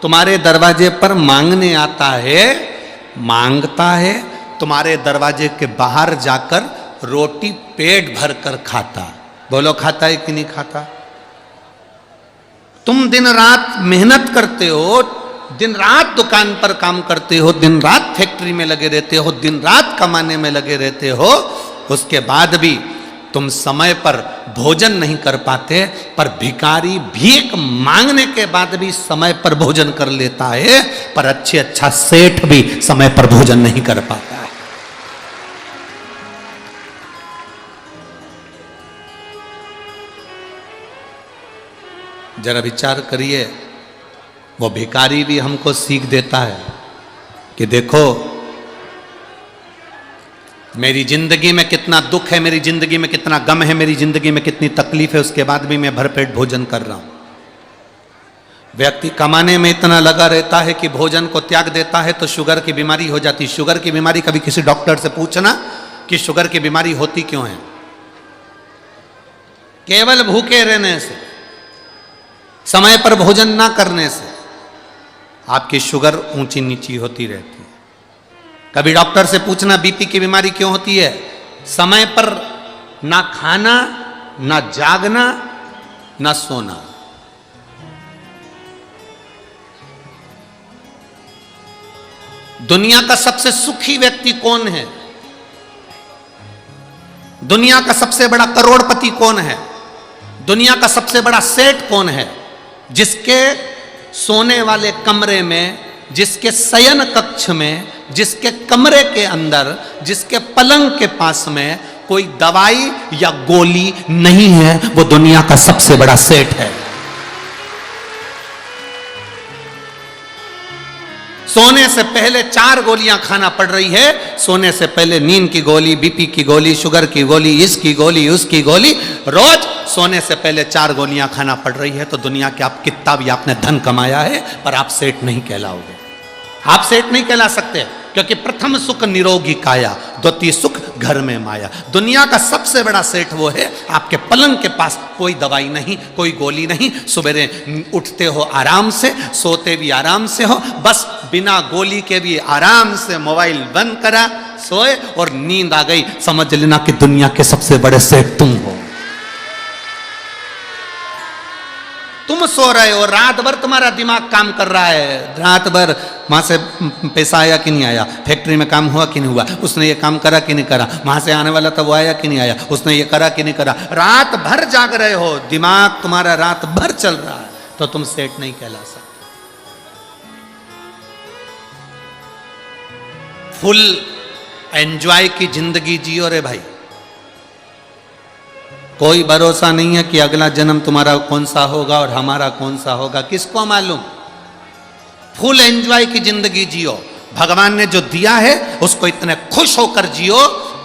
तुम्हारे दरवाजे पर मांगने आता है, मांगता है, तुम्हारे दरवाजे के बाहर जाकर रोटी पेट भर कर खाता। बोलो खाता है कि नहीं खाता? तुम दिन रात मेहनत करते हो, दिन रात दुकान पर काम करते हो, दिन रात फैक्ट्री में लगे रहते हो, दिन रात कमाने में लगे रहते हो, उसके बाद भी तुम समय पर भोजन नहीं कर पाते। पर भिखारी भीख मांगने के बाद भी समय पर भोजन कर लेता है, पर अच्छा सेठ भी समय पर भोजन नहीं कर पाता है। जरा विचार करिए, वो भिखारी भी हमको सीख देता है कि देखो मेरी जिंदगी में कितना दुख है, मेरी जिंदगी में कितना गम है, मेरी जिंदगी में कितनी तकलीफ है, उसके बाद भी मैं भरपेट भोजन कर रहा हूं। व्यक्ति कमाने में इतना लगा रहता है कि भोजन को त्याग देता है तो शुगर की बीमारी हो जाती। शुगर की बीमारी कभी किसी डॉक्टर से पूछना कि शुगर की बीमारी होती क्यों है? केवल भूखे रहने से, समय पर भोजन ना करने से आपकी शुगर ऊंची नीची होती रहती है। कभी डॉक्टर से पूछना बीपी की बीमारी क्यों होती है? समय पर ना खाना, ना जागना, ना सोना। दुनिया का सबसे सुखी व्यक्ति कौन है? दुनिया का सबसे बड़ा करोड़पति कौन है? दुनिया का सबसे बड़ा सेठ कौन है? जिसके सोने वाले कमरे में, जिसके शयन कक्ष में, जिसके कमरे के अंदर, जिसके पलंग के पास में कोई दवाई या गोली नहीं है, वो दुनिया का सबसे बड़ा सेठ है। सोने से पहले 4 गोलियां खाना पड़ रही है। सोने से पहले नींद की गोली, बीपी की गोली, शुगर की गोली, इसकी गोली, उसकी गोली, रोज सोने से पहले 4 गोलियां खाना पड़ रही है। तो दुनिया के आप कितना भी आपने धन कमाया है, पर आप सेठ नहीं कहलाओगे। आप सेठ नहीं कहला सकते, क्योंकि प्रथम सुख निरोगी काया, द्वितीय सुख घर में माया। दुनिया का सबसे बड़ा सेठ वो है आपके पलंग के पास कोई दवाई नहीं, कोई गोली नहीं, सवेरे उठते हो आराम से, सोते भी आराम से हो, बस बिना गोली के भी आराम से मोबाइल बंद करा, सोए और नींद आ गई, समझ लेना कि दुनिया के सबसे बड़े सेठ तुम हो। तुम सो रहे हो, रात भर तुम्हारा दिमाग काम कर रहा है, रात भर वहां से पैसा आया कि नहीं आया, फैक्ट्री में काम हुआ कि नहीं हुआ, उसने ये काम करा कि नहीं करा, वहां से आने वाला था वो आया कि नहीं आया, उसने ये करा कि नहीं करा, रात भर जाग रहे हो, दिमाग तुम्हारा रात भर चल रहा है, तो तुम सेठ नहीं कहला सकते। फुल एंजॉय की जिंदगी जियो रे भाई। कोई भरोसा नहीं है कि अगला जन्म तुम्हारा कौन सा होगा और हमारा कौन सा होगा, किसको मालूम। फुल एंजॉय की जिंदगी जियो। भगवान ने जो दिया है उसको इतने खुश होकर जियो।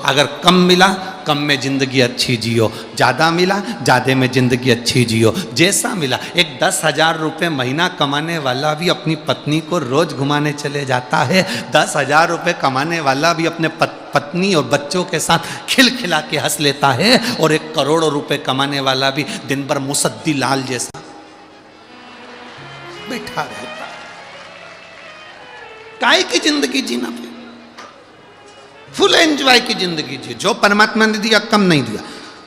अगर कम मिला, कम में जिंदगी अच्छी जियो, ज्यादा मिला, ज्यादा में जिंदगी अच्छी जियो। जैसा मिला, एक 10,000 रुपये महीना कमाने वाला भी अपनी पत्नी को रोज घुमाने चले जाता है। 10,000 रुपये कमाने वाला भी अपने पत्नी और बच्चों के साथ खिलखिला के हंस लेता है। और 1 करोड़ रुपए कमाने वाला भी दिन भर मुसद्दी लाल जैसा बैठा रहता है। काय की जिंदगी जीना पे? फुल एंजॉय की जिंदगी जी। जो परमात्मा ने दिया कम नहीं दिया,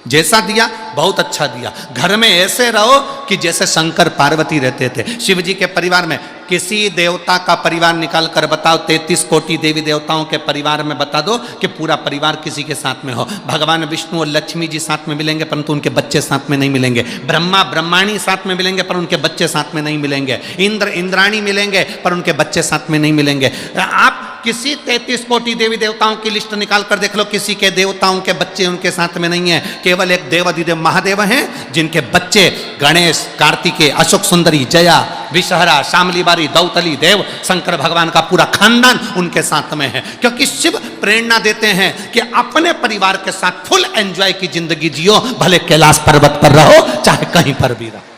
जैसा दिया बहुत अच्छा दिया। घर में ऐसे रहो कि जैसे शंकर पार्वती रहते थे। शिव जी के परिवार में किसी देवता का परिवार निकाल कर बताओ, 33 कोटि देवी देवताओं के परिवार में बता दो कि पूरा परिवार किसी के साथ में हो। भगवान विष्णु और लक्ष्मी जी साथ में मिलेंगे, परंतु उनके बच्चे साथ में नहीं मिलेंगे। ब्रह्मा ब्रह्माणी साथ में मिलेंगे, पर उनके बच्चे साथ में नहीं मिलेंगे। इंद्र इंद्राणी मिलेंगे, पर उनके बच्चे साथ में नहीं मिलेंगे। आप किसी 33 कोटि देवी देवताओं की लिस्ट निकाल कर देख लो, किसी के देवताओं के बच्चे उनके साथ में नहीं है। केवल एक देवाधिदेव महादेव हैं, जिनके बच्चे गणेश, कार्तिकेय, अशोक सुंदरी, जया, विषहरा, शामली बारी, दौतली, देव, शंकर भगवान का पूरा खानदान उनके साथ में है। क्योंकि शिव प्रेरणा देते हैं कि अपने परिवार के साथ फुल एंजॉय की जिंदगी जियो, भले कैलाश पर्वत पर रहो चाहे कहीं पर भी रहो।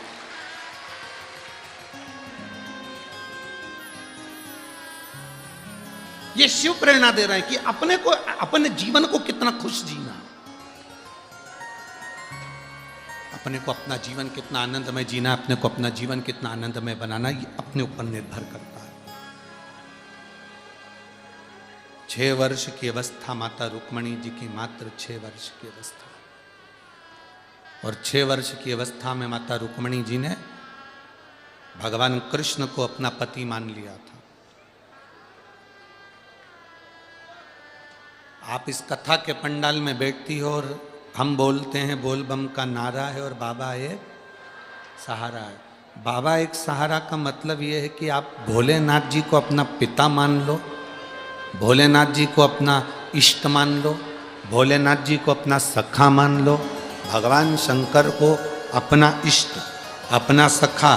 ये शिव प्रेरणा दे रहे हैं कि अपने को, अपने जीवन को कितना खुश जीना। अपने को अपना जीवन कितना आनंदमय जीना, अपने को अपना जीवन कितना आनंदमय बनाना, ये अपने ऊपर निर्भर करता है। 6 वर्ष की अवस्था माता रुक्मणी जी की, मात्र 6 वर्ष की अवस्था, और 6 वर्ष की अवस्था में माता रुक्मणी जी ने भगवान कृष्ण को अपना पति मान लिया था। आप इस कथा के पंडाल में बैठती हो और हम बोलते हैं बोल बम का नारा है और बाबा एक सहारा है। बाबा एक सहारा का मतलब ये है कि आप भोलेनाथ जी को अपना पिता मान लो, भोलेनाथ जी को अपना इष्ट मान लो, भोलेनाथ जी को अपना सखा मान लो, भगवान शंकर को अपना इष्ट, अपना सखा,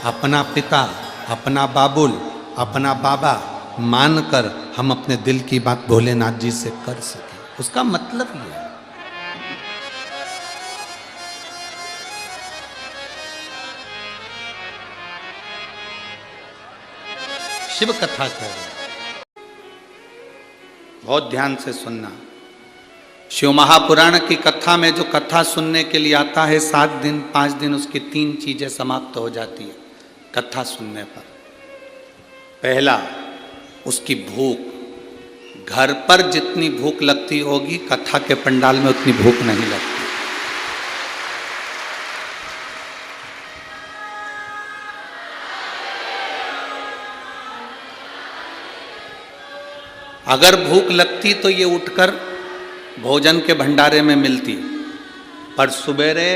अपना पिता, अपना बाबुल, अपना बाबा मानकर हम अपने दिल की बात भोलेनाथ जी से कर सकें। उसका मतलब ये है। शिव कथा कह रहे हैं, बहुत ध्यान से सुनना। शिव महापुराण की कथा में जो कथा सुनने के लिए आता है, 7 दिन 5 दिन उसकी 3 चीजें समाप्त हो जाती है कथा सुनने पर। पहला, उसकी भूख। घर पर जितनी भूख लगती होगी कथा के पंडाल में उतनी भूख नहीं लगती। अगर भूख लगती तो ये उठकर भोजन के भंडारे में मिलती, पर सुबेरे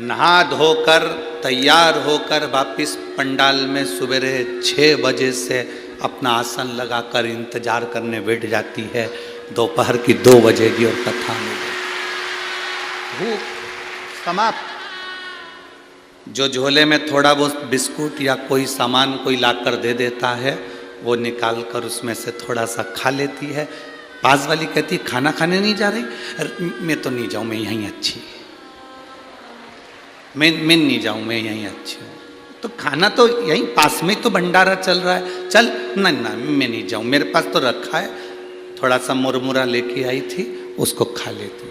नहा धोकर तैयार होकर वापिस पंडाल में सुबेरे 6 बजे से अपना आसन लगाकर इंतजार करने बैठ जाती है। दोपहर की 2 बजेगी और कथा मिलेगी। भूख समाप्त। जो झोले में थोड़ा बहुत बिस्कुट या कोई सामान कोई लाकर दे देता है, वो निकाल कर उसमें से थोड़ा सा खा लेती है। पास वाली कहती है खाना खाने नहीं जा रही? मैं तो नहीं जाऊँ, मैं यहीं अच्छी, मैं नहीं जाऊँ, मैं यहीं अच्छी हूँ। तो खाना तो यहीं पास में तो भंडारा चल रहा है, चल ना ना मैं नहीं जाऊँ, मेरे पास तो रखा है, थोड़ा सा मुरमुरा लेके आई थी उसको खा लेती,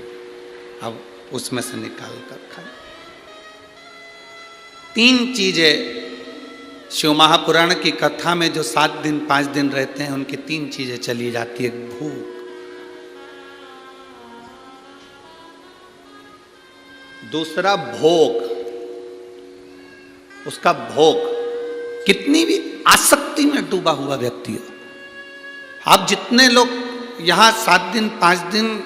अब उसमें से निकाल कर खा। 3 चीजें शिव महापुराण की कथा में जो 7 दिन 5 दिन रहते हैं उनकी 3 चीजें चली जाती है। भूख, दूसरा भोग, उसका भोग। कितनी भी आसक्ति में डूबा हुआ व्यक्ति हो, आप जितने लोग यहां 7 दिन 5 दिन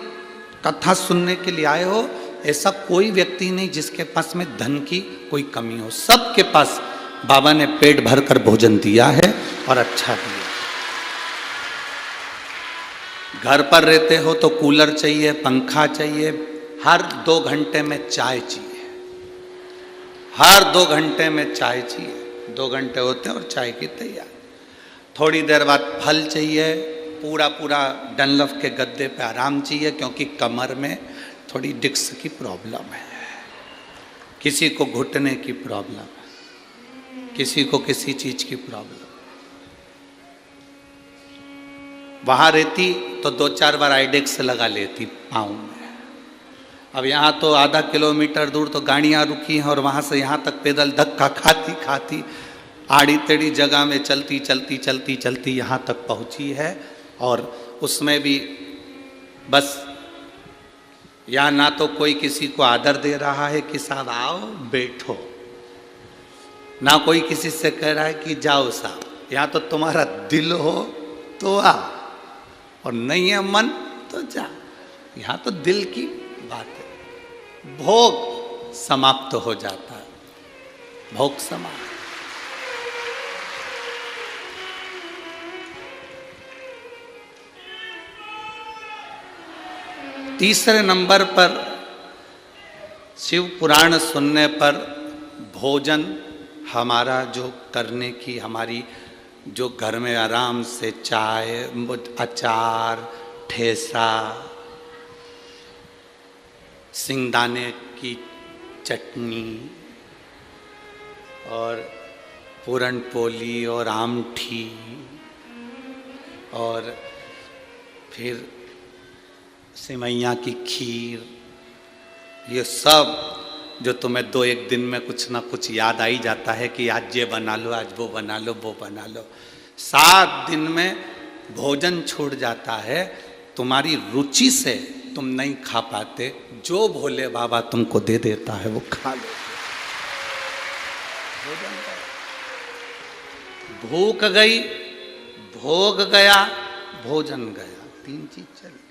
कथा सुनने के लिए आए हो, ऐसा कोई व्यक्ति नहीं जिसके पास में धन की कोई कमी हो। सबके पास बाबा ने पेट भरकर भोजन दिया है और अच्छा दिया। घर पर रहते हो तो कूलर चाहिए, पंखा चाहिए, हर 2 घंटे में चाय चाहिए, हर 2 घंटे में चाय चाहिए। 2 घंटे होते हैं और चाय की तैयार। थोड़ी देर बाद फल चाहिए, पूरा पूरा डनलफ के गद्दे पे आराम चाहिए, क्योंकि कमर में थोड़ी डिस्क की प्रॉब्लम है, किसी को घुटने की प्रॉब्लम है, किसी को किसी चीज की प्रॉब्लम। वहां रहती तो 2-4 बार आइडेक्स लगा लेती पाँव में। अब यहाँ तो आधा किलोमीटर दूर तो गाड़ियाँ रुकी हैं और वहाँ से यहाँ तक पैदल धक्का खाती खाती आड़ी टेढ़ी जगह में चलती चलती चलती चलती यहाँ तक पहुँची है। और उसमें भी बस यहाँ ना तो कोई किसी को आदर दे रहा है कि साहब आओ बैठो, ना कोई किसी से कह रहा है कि जाओ साहब। यहाँ तो तुम्हारा दिल हो तो आ, और नहीं है मन तो जा। यहाँ तो दिल की बात है। भोग समाप्त हो जाता है, भोग समाप्त। तीसरे नंबर पर शिव पुराण सुनने पर भोजन हमारा जो करने की, हमारी जो घर में आराम से चाय, अचार, ठेसा, सिंगदाने की चटनी और पूरन पोली और आमठी और फिर सिमैया की खीर, ये सब जो तुम्हें 2-1 दिन में कुछ ना कुछ याद आ ही जाता है कि आज ये बना लो, आज वो बना लो, वो बना लो। 7 दिन में भोजन छूट जाता है, तुम्हारी रुचि से तुम नहीं खा पाते, जो भोले बाबा तुमको दे देता है वो खा लो। भूख गई, भोग गया, भोजन गया, 3 चीज चली।